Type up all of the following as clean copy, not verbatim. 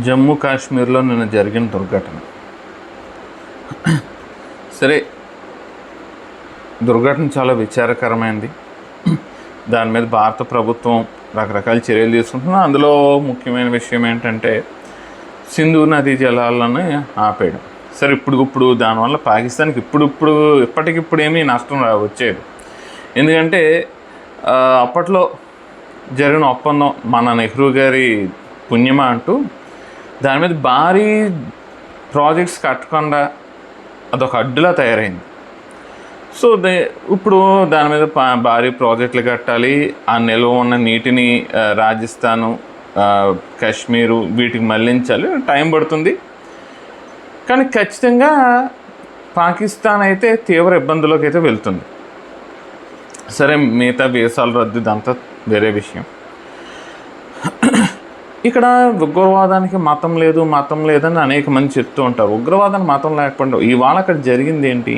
జమ్మూ కాశ్మీర్లో నిన్న జరిగిన దుర్ఘటన. సరే, దుర్ఘటన చాలా విచారకరమైనది. దాని మీద భారత ప్రభుత్వం రకరకాల చర్యలు తీసుకుంటున్నా. అందులో ముఖ్యమైన విషయం ఏంటంటే సింధు నదీ జలాలను ఆపేయడం. సరే, ఇప్పుడు దానివల్ల పాకిస్తాన్కి ఇప్పటికిప్పుడు ఏమీ నష్టం వచ్చేది. ఎందుకంటే అప్పట్లో జరిగిన ఒప్పందం మన నెహ్రూ గారి పుణ్యమా అంటూ దాని మీద భారీ ప్రాజెక్ట్స్ కట్టకుండా అదొక అడ్డులా తయారైంది. సో ఇప్పుడు దాని మీద భారీ ప్రాజెక్టులు కట్టాలి. ఆ నిల్వ ఉన్న నీటిని రాజస్థాను, కాశ్మీరు వీటికి మళ్లించాలి. టైం పడుతుంది. కానీ ఖచ్చితంగా పాకిస్తాన్ అయితే తీవ్ర ఇబ్బందుల్లోకి అయితే వెళ్తుంది. సరే, మిగతా వీసాలు రద్దు ఇదంతా వేరే విషయం. ఇక్కడ ఉగ్రవాదానికి మతం లేదని అనేక మంది చెప్తూ ఉంటారు. ఉగ్రవాదానికి మతం లేకపోతే ఇవాళ అక్కడ జరిగింది ఏంటి?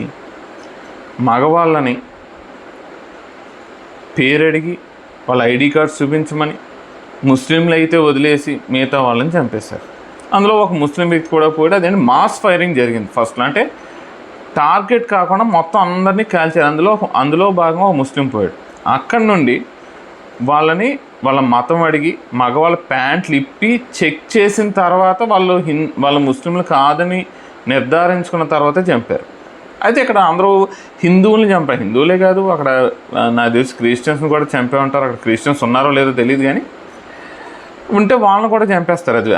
మగవాళ్ళని పేరడిగి వాళ్ళ ఐడి కార్డ్స్ చూపించమని ముస్లింలు అయితే వదిలేసి మిగతా వాళ్ళని చంపేశారు. అందులో ఒక ముస్లిం వ్యక్తి కూడా పోయి అదేంటి మాస్ ఫైరింగ్ జరిగింది. ఫస్ట్లో అంటే టార్గెట్ కాకుండా మొత్తం అందరినీ కాల్చారు. అందులో భాగంగా ఒక ముస్లిం పోయాడు. అక్కడి నుండి వాళ్ళ మతం అడిగి మగవాళ్ళ ప్యాంట్లు ఇప్పి చెక్ చేసిన తర్వాత వాళ్ళ ముస్లింలు కాదని నిర్ధారించుకున్న తర్వాత చంపారు. అయితే ఇక్కడ అందరూ హిందువుల్ని చంపారు. హిందువులే కాదు, అక్కడ నాకు తెలిసి క్రిస్టియన్స్ని కూడా చంపే ఉంటారు. అక్కడ క్రిస్టియన్స్ ఉన్నారో లేదో తెలియదు, కానీ ఉంటే వాళ్ళని కూడా చంపేస్తారు. అది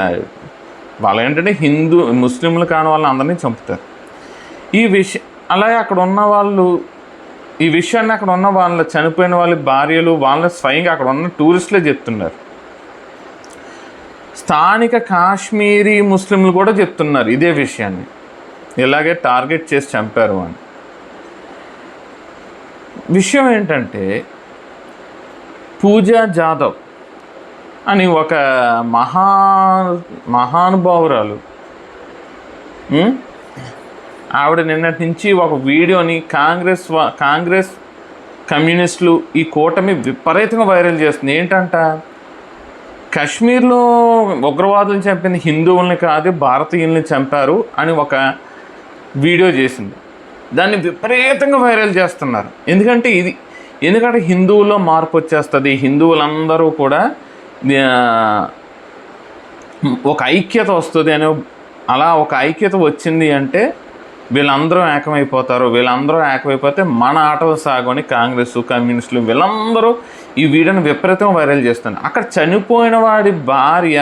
వాళ్ళు ఏంటంటే ముస్లింలు కాని వాళ్ళని అందరినీ చంపుతారు. అలాగే అక్కడ ఉన్న వాళ్ళు ఈ విషయాన్ని అక్కడ ఉన్న వాళ్ళ చనిపోయిన వాళ్ళ భార్యలు వాళ్ళ స్వయంగా అక్కడ ఉన్న టూరిస్టులే చెప్తున్నారు. స్థానిక కాశ్మీరీ ముస్లింలు కూడా చెప్తున్నారు ఇదే విషయాన్ని, ఇలాగే టార్గెట్ చేసి చంపారు అని. విషయం ఏంటంటే పూజా జాదవ్ అని ఒక మహానుభావురాలు, ఆవిడ నిన్నటి నుంచి ఒక వీడియోని కాంగ్రెస్ కమ్యూనిస్టులు ఈ కూటమి విపరీతంగా వైరల్ చేస్తుంది. ఏంటంట, కాశ్మీర్లో ఉగ్రవాదులు చంపిన హిందువుల్ని కాదు భారతీయుల్ని చంపారు అని ఒక వీడియో చేసింది. దాన్ని విపరీతంగా వైరల్ చేస్తున్నారు. ఎందుకంటే హిందువుల్లో మార్పు వచ్చేస్తుంది. హిందువులందరూ కూడా ఒక ఐక్యత వస్తుంది అని, అలా ఒక ఐక్యత వచ్చింది అంటే వీళ్ళందరూ ఏకమైపోతారు. వీళ్ళందరూ ఏకమైపోతే మన ఆటలు సాగని కాంగ్రెస్ కమ్యూనిస్టులు వీళ్ళందరూ ఈ వీడియోని విపరీతంగా వైరల్ చేస్తున్నారు. అక్కడ చనిపోయిన వాడి భార్య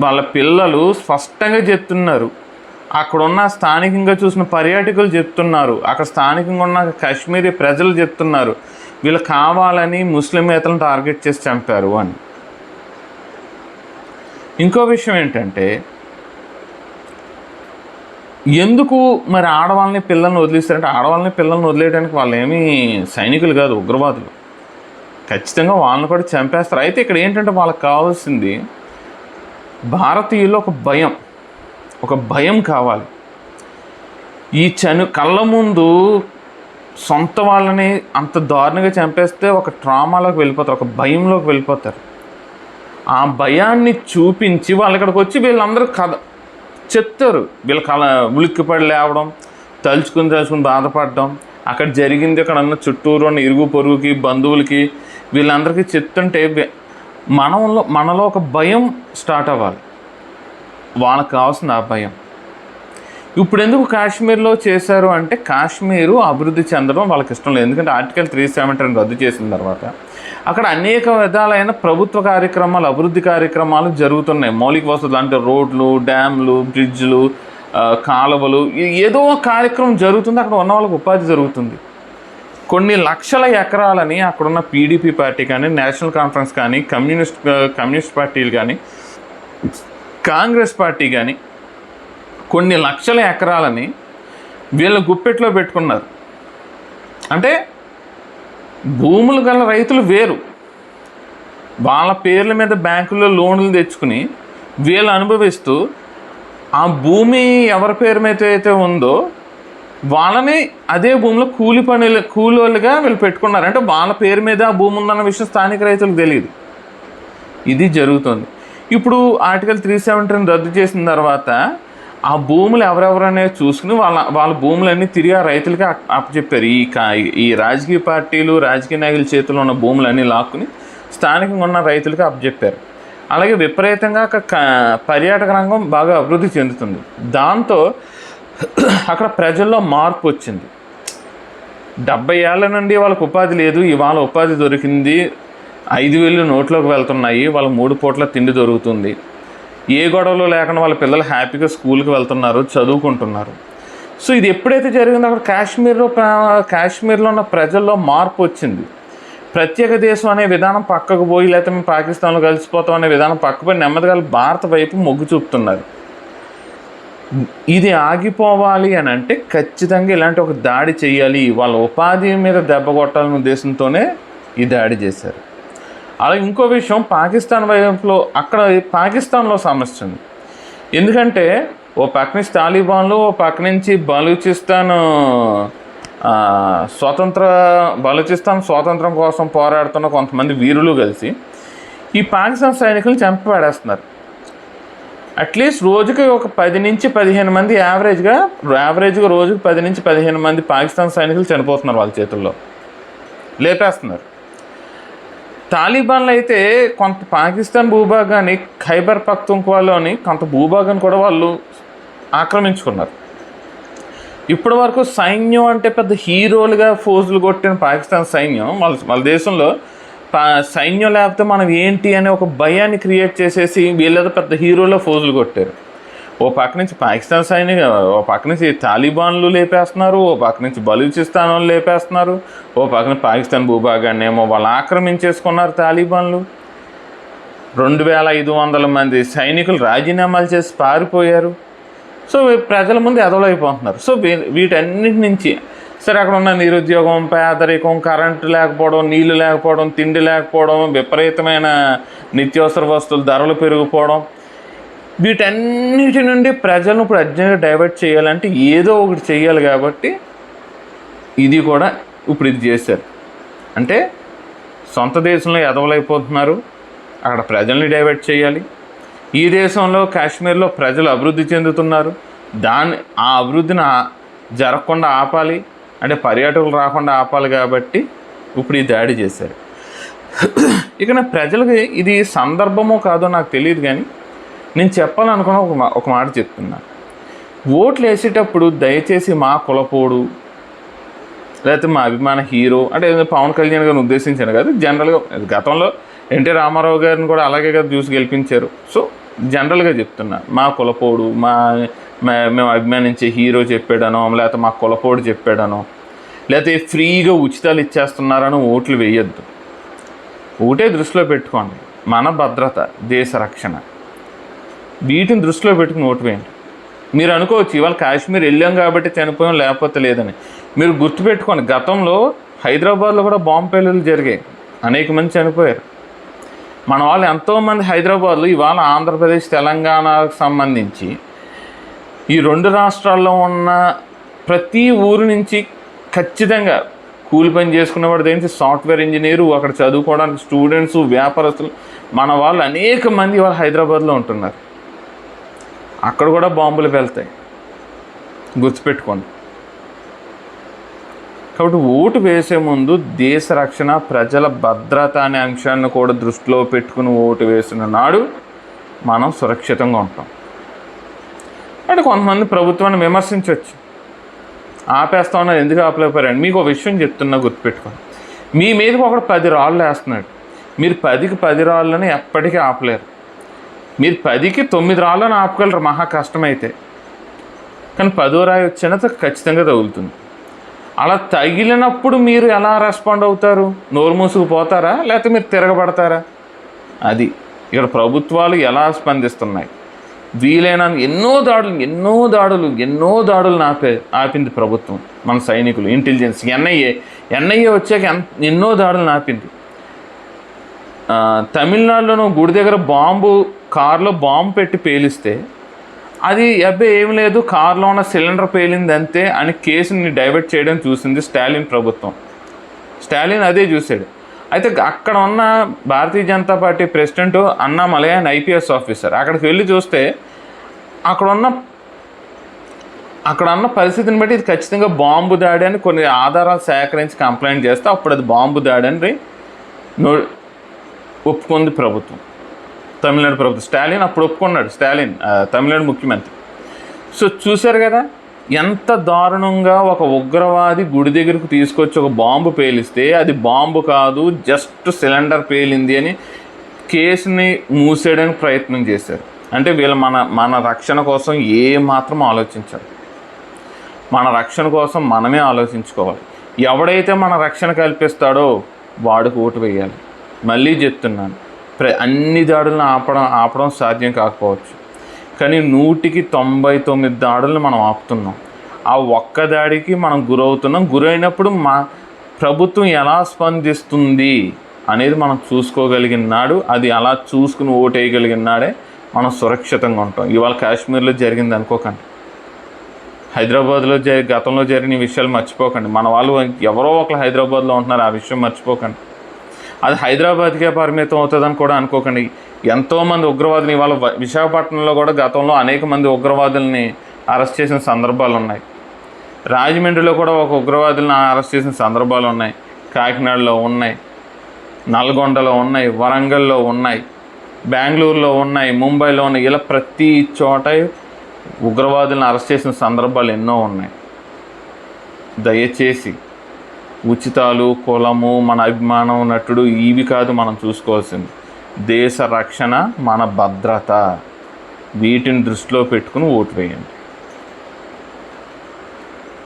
వాళ్ళ పిల్లలు స్పష్టంగా చెప్తున్నారు. అక్కడున్న స్థానికంగా చూసిన పర్యాటకులు చెప్తున్నారు. అక్కడ స్థానికంగా ఉన్న కాశ్మీరీ ప్రజలు చెప్తున్నారు వీళ్ళు కావాలని ముస్లిమేతలను టార్గెట్ చేసి చంపారు అని. ఇంకో విషయం ఏంటంటే, ఎందుకు మరి ఆడవాళ్ళని పిల్లల్ని వదిలేస్తారంటే, ఆడవాళ్ళని పిల్లల్ని వదిలేయడానికి వాళ్ళు ఏమీ సైనికులు కాదు, ఉగ్రవాదులు. ఖచ్చితంగా వాళ్ళని కూడా చంపేస్తారు. అయితే ఇక్కడ ఏంటంటే వాళ్ళకి కావాల్సింది భారతీయుల్లో ఒక భయం కావాలి. ఈ కళ్ళ ముందు సొంత వాళ్ళని అంత దారుణంగా చంపేస్తే ఒక ట్రామాలోకి వెళ్ళిపోతారు, ఒక భయంలోకి వెళ్ళిపోతారు. ఆ భయాన్ని చూపించి వాళ్ళు ఇక్కడికి వచ్చి వీళ్ళందరూ చెప్తారు. వీళ్ళ ఉలిక్కిపడి లేవడం, తలుచుకుని బాధపడడం, అక్కడ జరిగింది అక్కడ ఉన్న చుట్టూరు ఉన్న ఇరుగు పొరుగుకి బంధువులకి వీళ్ళందరికీ చెప్తుంటే మనలో ఒక భయం స్టార్ట్ అవ్వాలి. వాళ్ళకి కావాల్సిన ఆ భయం. ఇప్పుడు ఎందుకు కాశ్మీర్లో చేశారు అంటే, కాశ్మీరు అభివృద్ధి చెందడం వాళ్ళకి ఇష్టం లేదు. ఎందుకంటే ఆర్టికల్ 370 రద్దు చేసిన తర్వాత అక్కడ అనేక విధాలైన ప్రభుత్వ కార్యక్రమాలు, అభివృద్ధి కార్యక్రమాలు జరుగుతున్నాయి. మౌలిక వసతులు అంటే రోడ్లు, డ్యామ్లు, బ్రిడ్జ్లు, కాలువలు, ఏదో ఒక కార్యక్రమం జరుగుతుంది. అక్కడ ఉన్న వాళ్ళకి ఉపాధి జరుగుతుంది. కొన్ని లక్షల ఎకరాలని అక్కడున్న పీడీపీ పార్టీ కానీ, నేషనల్ కాన్ఫరెన్స్ కానీ, కమ్యూనిస్ట్ పార్టీలు కానీ, కాంగ్రెస్ పార్టీ కానీ కొన్ని లక్షల ఎకరాలని వీళ్ళ గుప్పెట్లో పెట్టుకున్నారు. అంటే భూములు గల రైతులు వేరు, వాళ్ళ పేర్ల మీద బ్యాంకుల్లో లోన్లు తెచ్చుకుని వీళ్ళు అనుభవిస్తూ, ఆ భూమి ఎవరి పేరు మీద అయితే ఉందో వాళ్ళని అదే భూమిలో కూలోళ్ళుగా వీళ్ళు పెట్టుకున్నారు. అంటే వాళ్ళ పేరు మీద ఆ భూమి ఉందన్న విషయం స్థానిక రైతులకు తెలియదు. ఇది జరుగుతుంది. ఇప్పుడు ఆర్టికల్ 370 రద్దు చేసిన తర్వాత ఆ భూములు ఎవరెవరనేది చూసుకుని వాళ్ళ భూములన్నీ తిరిగి ఆ రైతులకి అప్పచెప్పారు. ఈ రాజకీయ పార్టీలు రాజకీయ నాయకుల చేతిలో ఉన్న భూములన్నీ లాక్కుని స్థానికంగా ఉన్న రైతులకి అప్పచెప్పారు. అలాగే విపరీతంగా పర్యాటక రంగం బాగా అభివృద్ధి చెందుతుంది. దాంతో అక్కడ ప్రజల్లో మార్పు వచ్చింది. 70 ఏళ్ల నుండి వాళ్ళకు ఉపాధి లేదు, ఇవాళ ఉపాధి దొరికింది. 5,000 నోట్లోకి వెళ్తున్నాయి, వాళ్ళకి 3 పూట్ల తిండి దొరుకుతుంది. ఏ గొడవలు లేకుండా వాళ్ళ పిల్లలు హ్యాపీగా స్కూల్కి వెళ్తున్నారు, చదువుకుంటున్నారు. సో ఇది ఎప్పుడైతే జరిగిందో అక్కడ కాశ్మీర్లో ఉన్న ప్రజల్లో మార్పు వచ్చింది. ప్రత్యేక దేశం అనే విధానం పక్కకు పోయి, లేకపోతే మేము పాకిస్తాన్లో కలిసిపోతాం అనే విధానం పక్కపోయి నెమ్మదిగా భారత వైపు మొగ్గు చూపుతున్నారు. ఇది ఆగిపోవాలి అని అంటే ఖచ్చితంగా ఇలాంటి ఒక దాడి చేయాలి, వాళ్ళ ఉపాధి మీద దెబ్బ కొట్టాలనే ఉద్దేశంతోనే ఈ దాడి చేశారు. అలాగే ఇంకో విషయం, పాకిస్తాన్ వైపులో అక్కడ పాకిస్తాన్లో సమస్య ఉంది. ఎందుకంటే ఓ పక్క నుంచి తాలిబాన్లు, ఓ పక్క నుంచి బలూచిస్తాన్ స్వాతంత్రం కోసం పోరాడుతున్న కొంతమంది వీరులు కలిసి ఈ పాకిస్తాన్ సైనికులను చంపిపడేస్తున్నారు. అట్లీస్ట్ రోజుకి ఒక 10 నుంచి 15 మంది యావరేజ్గా రోజుకి 10 నుంచి 15 మంది పాకిస్తాన్ సైనికులు చనిపోతున్నారు వాళ్ళ చేతుల్లో, లేపేస్తున్నారు. తాలిబాన్లు అయితే కొంత పాకిస్తాన్ భూభాగాన్ని, ఖైబర్ పఖ్తూన్ఖ్వాలోని కొంత భూభాగాన్ని కూడా వాళ్ళు ఆక్రమించుకున్నారు. ఇప్పటి వరకు సైన్యం అంటే పెద్ద హీరోలుగా ఫోజులు కొట్టిన పాకిస్తాన్ సైన్యం వాళ్ళ దేశంలో సైన్యం లేకపోతే మనం ఏంటి అనే ఒక భయాన్ని క్రియేట్ చేసేసి వీళ్ళతో పెద్ద హీరోలో ఫోజులు కొట్టారు. ఓ పక్క నుంచి పాకిస్తాన్ ఓ పక్క నుంచి తాలిబాన్లు లేపేస్తున్నారు, ఓ పక్క నుంచి బలూచిస్తాన్ వాళ్ళు లేపేస్తున్నారు, ఓ పక్కన పాకిస్తాన్ భూభాగాన్ని ఏమో వాళ్ళు ఆక్రమించేసుకున్నారు తాలిబాన్లు. 2,500 మంది సైనికులు రాజీనామాలు చేసి పారిపోయారు. సో ప్రజల ముందు ఎదవలైపోతున్నారు. సో వీటన్నిటి నుంచి సరే అక్కడ ఉన్న నిరుద్యోగం, పేదరికం, కరెంటు లేకపోవడం, నీళ్లు లేకపోవడం, తిండి లేకపోవడం, విపరీతమైన నిత్యావసర వస్తువుల ధరలు పెరిగిపోవడం, వీటన్నిటి నుండి ప్రజలను ఇప్పుడు అర్జెంట్గా డైవర్ట్ చేయాలంటే ఏదో ఒకటి చేయాలి. కాబట్టి ఇది కూడా ఇప్పుడు ఇది చేశారు. అంటే సొంత దేశంలో ఎదవలైపోతున్నారు, అక్కడ ప్రజల్ని డైవర్ట్ చేయాలి. ఈ దేశంలో కాశ్మీర్లో ప్రజలు అభివృద్ధి చెందుతున్నారు, ఆ అభివృద్ధిని జరగకుండా ఆపాలి అంటే పర్యాటకులు రాకుండా ఆపాలి. కాబట్టి ఇప్పుడు ఈ దాడి చేశారు. ఇక ప్రజలకి ఇది సందర్భమో కాదో నాకు తెలియదు, కానీ నేను చెప్పాలనుకున్న ఒక మాట చెప్తున్నా. ఓట్లు వేసేటప్పుడు దయచేసి మా కులపోడు లేకపోతే మా అభిమాన హీరో అంటే పవన్ కళ్యాణ్ గారిని ఉద్దేశించాను కదా, జనరల్గా గతంలో ఎన్టీ రామారావు గారిని కూడా అలాగే కదా చూసి గెలిపించారు. సో జనరల్గా చెప్తున్నా, మా కులపోడు, మేము అభిమానించే హీరో చెప్పాడనో, లేకపోతే మా కులపోడు చెప్పాడనో, లేకపోతే ఫ్రీగా ఉచితాలు ఇచ్చేస్తున్నారనో ఓట్లు వేయొద్దు. ఒకటే దృష్టిలో పెట్టుకోండి, మన భద్రత, దేశ రక్షణ, వీటిని దృష్టిలో పెట్టుకుని ఓటు వేయండి. మీరు అనుకోవచ్చు ఇవాళ కాశ్మీర్ వెళ్ళాం కాబట్టి చనిపోయాం లేకపోతే లేదని. మీరు గుర్తుపెట్టుకోండి, గతంలో హైదరాబాద్లో కూడా బాంబు పేలుళ్ళు జరిగాయి, అనేక మంది చనిపోయారు. మన వాళ్ళు ఎంతోమంది హైదరాబాద్లో ఇవాళ ఆంధ్రప్రదేశ్, తెలంగాణకు సంబంధించి ఈ 2 రాష్ట్రాల్లో ఉన్న ప్రతి ఊరు నుంచి ఖచ్చితంగా కూలి పని చేసుకునేవాడు దగ్గర నుంచి సాఫ్ట్వేర్ ఇంజనీరు, అక్కడ చదువుకోవడానికి స్టూడెంట్స్, వ్యాపారస్తులు, మన వాళ్ళు అనేక మంది ఇవాళ హైదరాబాద్లో ఉంటున్నారు. అక్కడ కూడా బాంబులు వెళ్తాయి, గుర్తుపెట్టుకోండి. కాబట్టి ఓటు వేసే ముందు దేశ రక్షణ, ప్రజల భద్రత అనే అంశాన్ని కూడా దృష్టిలో పెట్టుకుని ఓటు వేసిన నాడు మనం సురక్షితంగా ఉంటాం. అంటే కొంతమంది ప్రభుత్వాన్ని విమర్శించవచ్చు, ఆపేస్తామన్నారు, ఎందుకు ఆపలేకపోయారండి. మీకు ఒక విషయం చెప్తున్నా, గుర్తుపెట్టుకోండి. మీ మీదకి ఒకడు 10 రాళ్ళు వేస్తున్నాడు, మీరు 10కి 10 రాళ్ళని ఎప్పటికీ ఆపలేరు. మీరు 10కి 9 రాళ్ళని ఆపగలరు మహా కష్టమైతే, కానీ 10వ రాయి వచ్చినంత ఖచ్చితంగా తగులుతుంది. అలా తగిలినప్పుడు మీరు ఎలా రెస్పాండ్ అవుతారు? నోరు మూసుకుపోతారా, లేకపోతే మీరు తిరగబడతారా? అది ఇక్కడ ప్రభుత్వాలు ఎలా స్పందిస్తున్నాయి. వీలైన ఎన్నో దాడులు ఆపింది ప్రభుత్వం, మన సైనికులు, ఇంటెలిజెన్స్, ఎన్ఐఏ వచ్చాక ఎన్నో దాడులు ఆపింది. తమిళనాడులోనూ గుడి దగ్గర కారులో బాంబు పెట్టి పేలిస్తే అది ఏమి లేదు, కారులో ఉన్న సిలిండర్ పేలింది అంతే అని కేసుని డైవర్ట్ చేయడం చూసింది స్టాలిన్ ప్రభుత్వం. స్టాలిన్ అదే చూశాడు. అయితే అక్కడ ఉన్న భారతీయ జనతా పార్టీ ప్రెసిడెంట్ అన్నామలై అని ఐపీఎస్ ఆఫీసర్. అక్కడికి వెళ్ళి చూస్తే అక్కడ ఉన్న పరిస్థితిని బట్టి ఇది ఖచ్చితంగా బాంబు దాడి అని కొన్ని ఆధారాలు సేకరించి కంప్లైంట్ చేస్తే అప్పుడు అది బాంబు దాడి అని ఒప్పుకుంది ప్రభుత్వం, తమిళనాడు ప్రభుత్వం. స్టాలిన్ అప్పుడు ఒప్పుకున్నాడు, తమిళనాడు ముఖ్యమంత్రి. సో చూశారు కదా ఎంత దారుణంగా ఒక ఉగ్రవాది గుడి దగ్గరకు తీసుకొచ్చి ఒక బాంబు పేలిస్తే అది బాంబు కాదు, జస్ట్ సిలిండర్ పేలింది అని కేసుని మూసేయడానికి ప్రయత్నం చేశారు. అంటే వీళ్ళు మన రక్షణ కోసం మాత్రం ఆలోచించారు. మన రక్షణ కోసం మనమే ఆలోచించుకోవాలి. ఎవడైతే మన రక్షణ కల్పిస్తాడో వాడికి ఓటు వేయాలి. మళ్ళీ చెప్తున్నాను, అన్ని దాడులను ఆపడం సాధ్యం కాకపోవచ్చు, కానీ 199 దాడులను మనం ఆపుతున్నాం. ఆ ఒక్క దాడికి మనం గురవుతున్నాం. గురైనప్పుడు మా ప్రభుత్వం ఎలా స్పందిస్తుంది అనేది మనం చూసుకోగలిగిన నాడు, అది అలా చూసుకుని ఓటేయగలిగిన నాడే మనం సురక్షితంగా ఉంటాం. ఇవాళ కాశ్మీర్లో జరిగింది అనుకోకండి, హైదరాబాద్లో గతంలో జరిగిన విషయాలు మర్చిపోకండి. మన వాళ్ళు ఎవరో ఒకరు హైదరాబాద్లో ఉంటున్నారు, ఆ విషయం మర్చిపోకండి. అది హైదరాబాద్కే పరిమితం అవుతుందని కూడా అనుకోకండి. ఎంతోమంది ఉగ్రవాదులు ఇవాళ విశాఖపట్నంలో కూడా గతంలో అనేక మంది ఉగ్రవాదుల్ని అరెస్ట్ చేసిన సందర్భాలు ఉన్నాయి. రాజమండ్రిలో కూడా ఒక ఉగ్రవాదులను అరెస్ట్ చేసిన సందర్భాలు ఉన్నాయి. కాకినాడలో ఉన్నాయి, నల్గొండలో ఉన్నాయి, వరంగల్లో ఉన్నాయి, బెంగళూరులో ఉన్నాయి, ముంబైలో ఉన్నాయి. ఇలా ప్రతి చోట ఉగ్రవాదులను అరెస్ట్ చేసిన సందర్భాలు ఎన్నో ఉన్నాయి. దయచేసి ఉచితాలు, కులము, మన అభిమానం, నటుడు ఇవి కాదు మనం చూసుకోవాల్సింది. దేశ రక్షణ, మన భద్రత, వీటిని దృష్టిలో పెట్టుకుని ఓటు వేయండి.